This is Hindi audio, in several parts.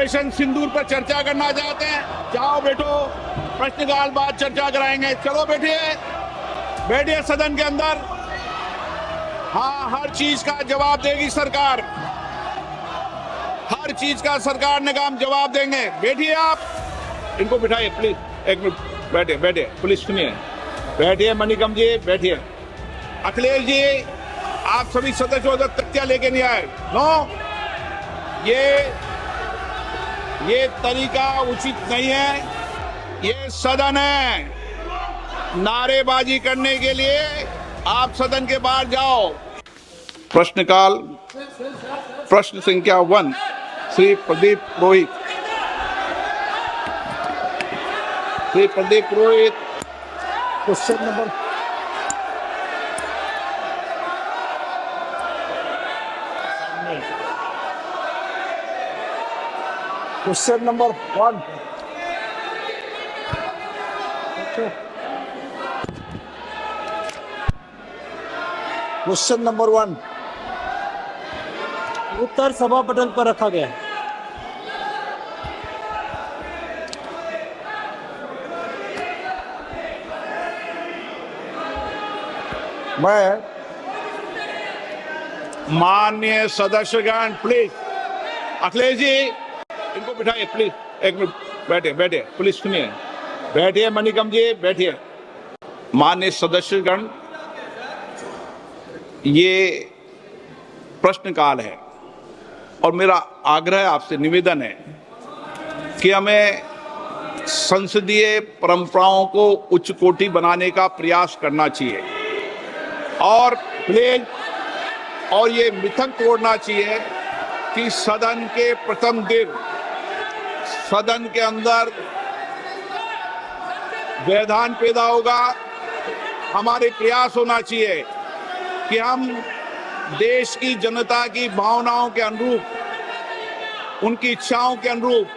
ऑपरेशन सिंदूर पर चर्चा करना चाहते हैं? जाओ बैठो, प्रश्नकाल बाद चर्चा कराएंगे। चलो बैठिए, बैठिए सदन के अंदर। हाँ, हर चीज का जवाब देगी सरकार, हर चीज का सरकार ने काम जवाब देंगे। बैठिए आप, इनको बिठाइए प्लीज, एक मिनट बैठिए, बैठिए प्लीज, सुनिए, बैठिए मणिकम जी, बैठिए। अखिलेश जी, आप सभी सदस्यों उधर तख्तियां लेके नहीं आए। नो, ये तरीका उचित नहीं है। ये सदन है, नारेबाजी करने के लिए आप सदन के बाहर जाओ। प्रश्नकाल, प्रश्न संख्या 1, Shri Pradeep Purohit. Shri Pradeep Purohit, question number question number 1। Question number 1 उत्तर सभा पटल पर रखा गया है। मैं माननीय सदस्यगण, प्लीज अखिलेश जी, इनको बिठाइए प्लीज, एक मिनट बैठिए, बैठिए प्लीज, सुनिए, बैठिए मणिकम जी, बैठिए। माननीय सदस्यगण, ये प्रश्नकाल है और मेरा आग्रह आपसे, निवेदन है कि हमें संसदीय परंपराओं को उच्च कोटि बनाने का प्रयास करना चाहिए और प्लीज, और ये मिथक तोड़ना चाहिए कि सदन के प्रथम दिन सदन के अंदर व्यवधान पैदा होगा। हमारे प्रयास होना चाहिए कि हम देश की जनता की भावनाओं के अनुरूप, उनकी इच्छाओं के अनुरूप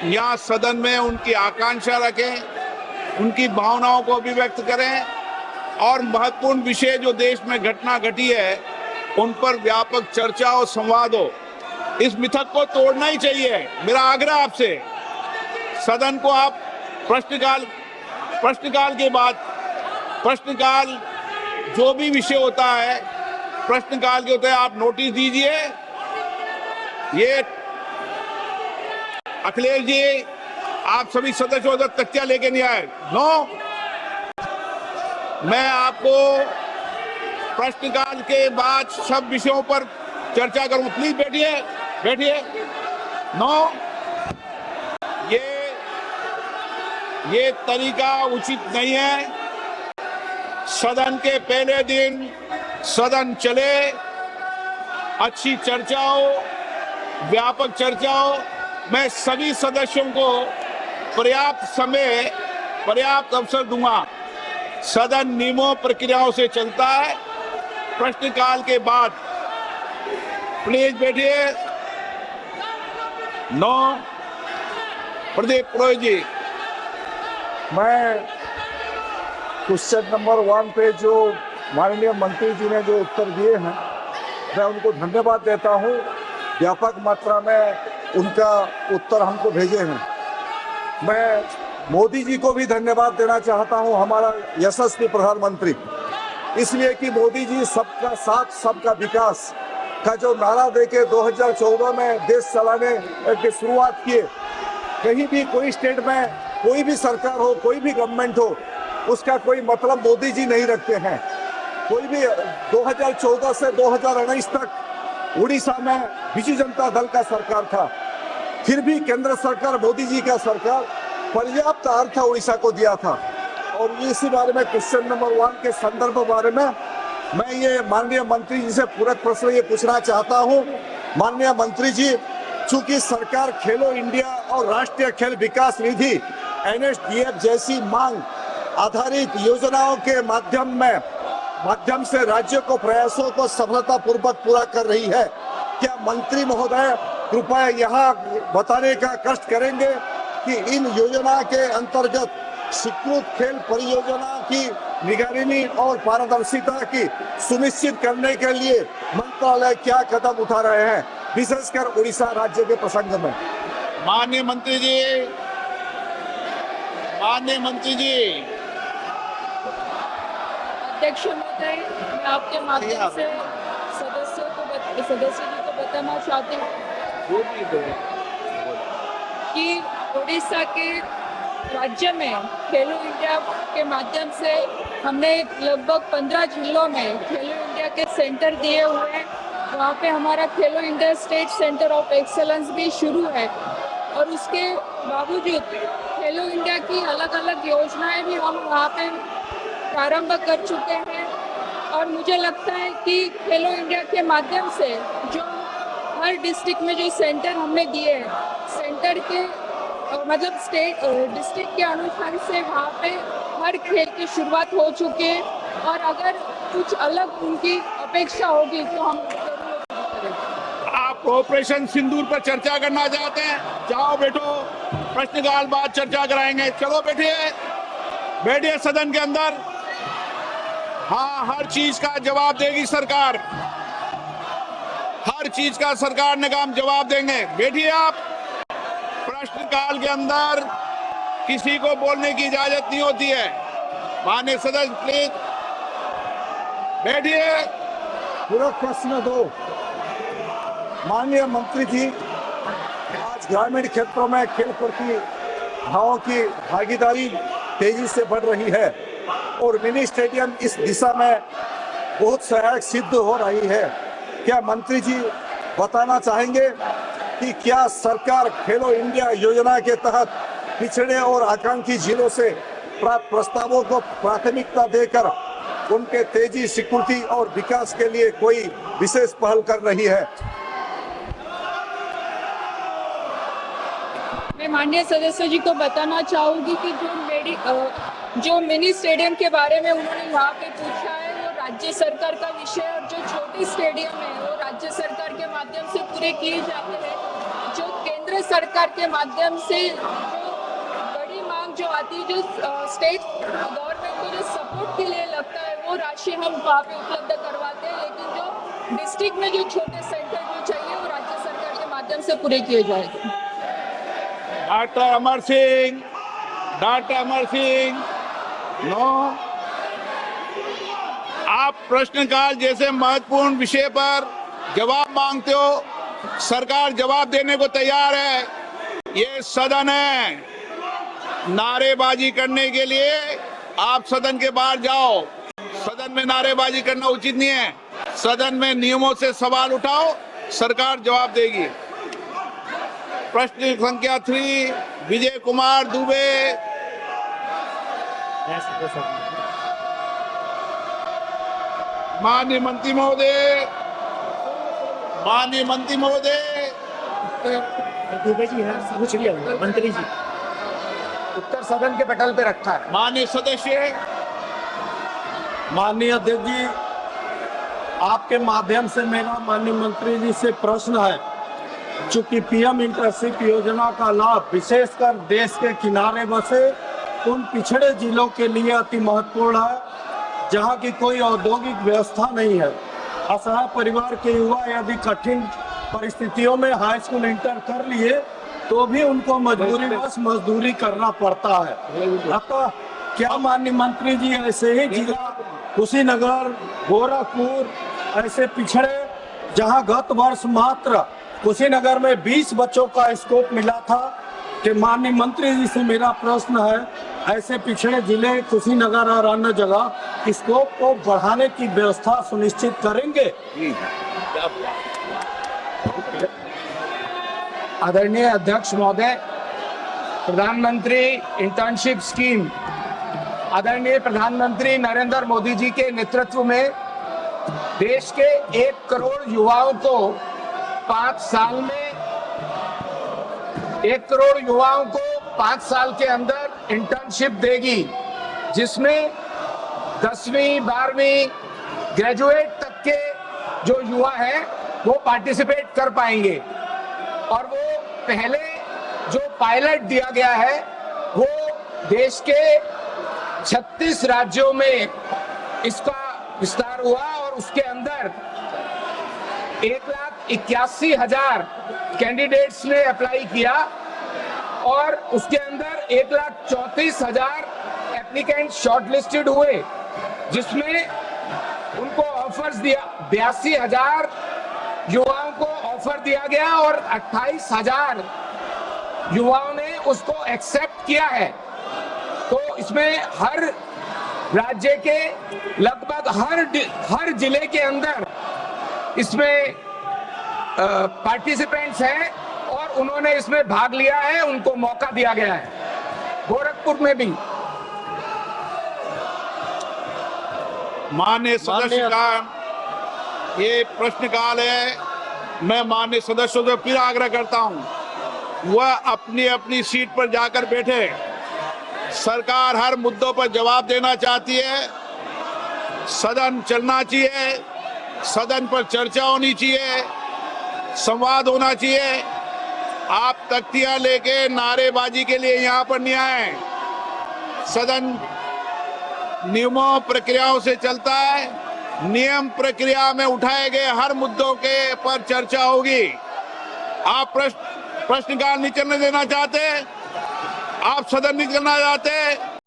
यहाँ सदन में उनकी आकांक्षा रखें, उनकी भावनाओं को अभिव्यक्त करें और महत्वपूर्ण विषय जो देश में घटना घटी है उन पर व्यापक चर्चा और संवाद हो। इस मिथक को तोड़ना ही चाहिए। मेरा आग्रह आपसे, सदन को आप प्रश्नकाल के बाद, प्रश्नकाल जो भी विषय होता है प्रश्नकाल के होते हैं, आप नोटिस दीजिए। ये अखिलेश जी, आप सभी सदस्यों उधर तख्तियां लेके नहीं आए। नो, मैं आपको प्रश्नकाल के बाद सब विषयों पर चर्चा करूंगा। प्लीज बैठिए, बैठिए। नो, ये तरीका उचित नहीं है। सदन के पहले दिन सदन चले, अच्छी चर्चा हो, व्यापक चर्चा हो। मैं सभी सदस्यों को पर्याप्त समय, पर्याप्त अवसर दूंगा। सदन नियमों प्रक्रियाओं से चलता है। प्रश्नकाल के बाद प्लीज बैठिए। नो, प्रदीप पुरोहित जी। मैं क्वेश्चन नंबर 1 पे जो माननीय मंत्री जी ने जो उत्तर दिए हैं, मैं उनको धन्यवाद देता हूं। व्यापक मात्रा में उनका उत्तर हमको भेजे हैं। मैं मोदी जी को भी धन्यवाद देना चाहता हूं, हमारा यशस्वी प्रधानमंत्री, इसलिए कि मोदी जी सबका साथ सबका विकास का जो नारा देके 2014 में देश चलाने की शुरुआत किए। कहीं भी कोई स्टेट में कोई भी सरकार हो, कोई भी गवर्नमेंट हो, उसका कोई मतलब मोदी जी नहीं रखते हैं। कोई भी 2014 से 2019 तक उड़ीसा में बीजू जनता दल का सरकार था, फिर भी केंद्र सरकार, मोदी जी का सरकार पर्याप्त अर्थ उड़ीसा को दिया था। और इसी बारे में क्वेश्चन नंबर 1 के संदर्भ बारे में मैं ये माननीय मंत्री जी से पूरक प्रश्न ये पूछना चाहता हूँ। माननीय मंत्री जी, चूंकि सरकार खेलो इंडिया और राष्ट्रीय खेल विकास निधि NSDF जैसी मांग आधारित योजनाओं के माध्यम से राज्यों को प्रयासों को सफलतापूर्वक पूरा कर रही है, क्या मंत्री महोदय कृपया यहाँ बताने का कष्ट करेंगे कि इन योजना के अंतर्गत स्वीकृत खेल परियोजना की निगरानी और पारदर्शिता की सुनिश्चित करने के लिए मंत्रालय क्या कदम उठा रहे हैं, विशेषकर उड़ीसा राज्य के प्रसंग में? माननीय मंत्री जी, अध्यक्ष महोदय, मैं आपके माध्यम से सदस्य जी को बताना चाहती हूँ कि उड़ीसा के राज्य में खेलो इंडिया के माध्यम से हमने लगभग 15 जिलों में खेलो इंडिया के सेंटर दिए हुए हैं। वहाँ पे हमारा खेलो India state centre of excellence भी शुरू है और उसके बावजूद खेलो इंडिया की अलग अलग योजनाएं भी हम वहाँ पे प्रारंभ कर चुके हैं। और मुझे लगता है कि खेलो इंडिया के माध्यम से जो हर डिस्ट्रिक्ट में जो सेंटर हमने दिए हैं, सेंटर के मतलब स्टेट डिस्ट्रिक्ट के अनुसार से वहाँ पे हर खेल की शुरुआत हो चुकी है और अगर कुछ अलग उनकी अपेक्षा होगी तो हम जरूर करेंगे। आप ऑपरेशन सिंदूर पर चर्चा करना चाहते हैं? जाओ बैठो, प्रश्नकाल बाद चर्चा कराएंगे। चलो बैठिए सदन के अंदर। हाँ, हर चीज का जवाब देगी सरकार, हर चीज का सरकार ने काम जवाब देंगे। बैठिए आप। प्रश्नकाल के अंदर किसी को बोलने की इजाजत नहीं होती है। माननीय सदस्य प्लीज बैठिए। पूरा प्रश्न दो। माननीय मंत्री जी, आज ग्रामीण क्षेत्रों में खेल प्रतिभाओं की भागीदारी तेजी से बढ़ रही है और मिनी स्टेडियम इस दिशा में बहुत सहायक सिद्ध हो रही है। क्या मंत्री जी बताना चाहेंगे कि क्या सरकार खेलो इंडिया योजना के तहत पिछड़े और आकांक्षी जिलों से प्राप्त प्रस्तावों को प्राथमिकता देकर उनके तेजी, स्वीकृति और विकास के लिए कोई विशेष पहल कर रही है? मैं माननीय सदस्य जी को बताना चाहूंगी कि जो मिनी स्टेडियम के बारे में उन्होंने यहाँ पे पूछा है वो राज्य सरकार का विषय है और जो छोटे स्टेडियम है वो राज्य सरकार के माध्यम से पूरे किए जाते हैं। जो केंद्र सरकार के माध्यम से जो बड़ी मांग जो आती है, जो स्टेट गवर्नमेंट को जो सपोर्ट के लिए लगता है वो राशि हम वहाँ पे उपलब्ध करवाते हैं, लेकिन जो डिस्ट्रिक्ट में जो छोटे सेंटर जो चाहिए वो राज्य सरकार के माध्यम से पूरे किए जाएंगे। Doctor Amar Singh, no. आप प्रश्नकाल जैसे महत्वपूर्ण विषय पर जवाब मांगते हो, सरकार जवाब देने को तैयार है। ये सदन है, नारेबाजी करने के लिए आप सदन के बाहर जाओ। सदन में नारेबाजी करना उचित नहीं है। सदन में नियमों से सवाल उठाओ, सरकार जवाब देगी। प्रश्न संख्या 3, विजय कुमार दुबे। माननीय मंत्री महोदय, दुबे जी है, पूछ लिया मंत्री जी। उत्तर सदन के पटल पे रखा है। माननीय सदस्य। माननीय अध्यक्ष जी, आपके माध्यम से मेरा माननीय मंत्री जी से प्रश्न है। चूंकि पीएम इंटर्नशिप योजना का लाभ विशेषकर देश के किनारे बसे उन पिछड़े जिलों के लिए अति महत्वपूर्ण है जहां की कोई औद्योगिक व्यवस्था नहीं है। असहाय परिवार के युवा यदि कठिन परिस्थितियों में हाई स्कूल इंटर कर लिए तो भी उनको मजबूरीवश मजदूरी करना पड़ता है। अतः क्या माननीय मंत्री जी ऐसे ही जिला कुशीनगर, गोरखपुर ऐसे पिछड़े जहां गत वर्ष मात्र कुशीनगर में 20 बच्चों का स्कोप मिला था, कि माननीय मंत्री जी से मेरा प्रश्न है, ऐसे पिछड़े जिले कुशीनगर और अन्य जगह स्कोप को बढ़ाने की व्यवस्था सुनिश्चित करेंगे? आदरणीय अध्यक्ष महोदय, प्रधानमंत्री इंटर्नशिप स्कीम आदरणीय प्रधानमंत्री नरेंद्र मोदी जी के नेतृत्व में देश के 1 करोड़ युवाओं को 5 साल में 1 करोड़ युवाओं को 5 साल के अंदर इंटर्नशिप देगी, जिसमें 10वीं 12वीं ग्रेजुएट तक के जो युवा हैं वो पार्टिसिपेट कर पाएंगे। और वो पहले जो पायलट दिया गया है वो देश के 36 राज्यों में इसका विस्तार हुआ और उसके अंदर 1,81,000 कैंडिडेट्स ने अप्लाई किया और उसके अंदर 1,34,000 एप्लीकेंट शॉर्टलिस्टेड हुए, जिसमें उनको ऑफर्स दिया, 82,000 युवाओं को ऑफर दिया गया और 28,000 युवाओं ने उसको एक्सेप्ट किया है। तो इसमें हर राज्य के लगभग हर जिले के अंदर इसमें पार्टिसिपेंट्स हैं और उन्होंने इसमें भाग लिया है, उनको मौका दिया गया है। गोरखपुर में भी माननीय सदस्य का ये प्रश्नकाल है। मैं माननीय सदस्यों से फिर आग्रह करता हूं, वह अपनी अपनी सीट पर जाकर बैठे। सरकार हर मुद्दों पर जवाब देना चाहती है, सदन चलना चाहिए, सदन पर चर्चा होनी चाहिए, संवाद होना चाहिए। आप तख्तियां लेके नारेबाजी के लिए यहां पर नहीं आए। सदन नियमों प्रक्रियाओं से चलता है। नियम प्रक्रिया में उठाए गए हर मुद्दों के पर चर्चा होगी। आप प्रश्नकाल नहीं चलने देना चाहते, आप सदन नहीं करना चाहते,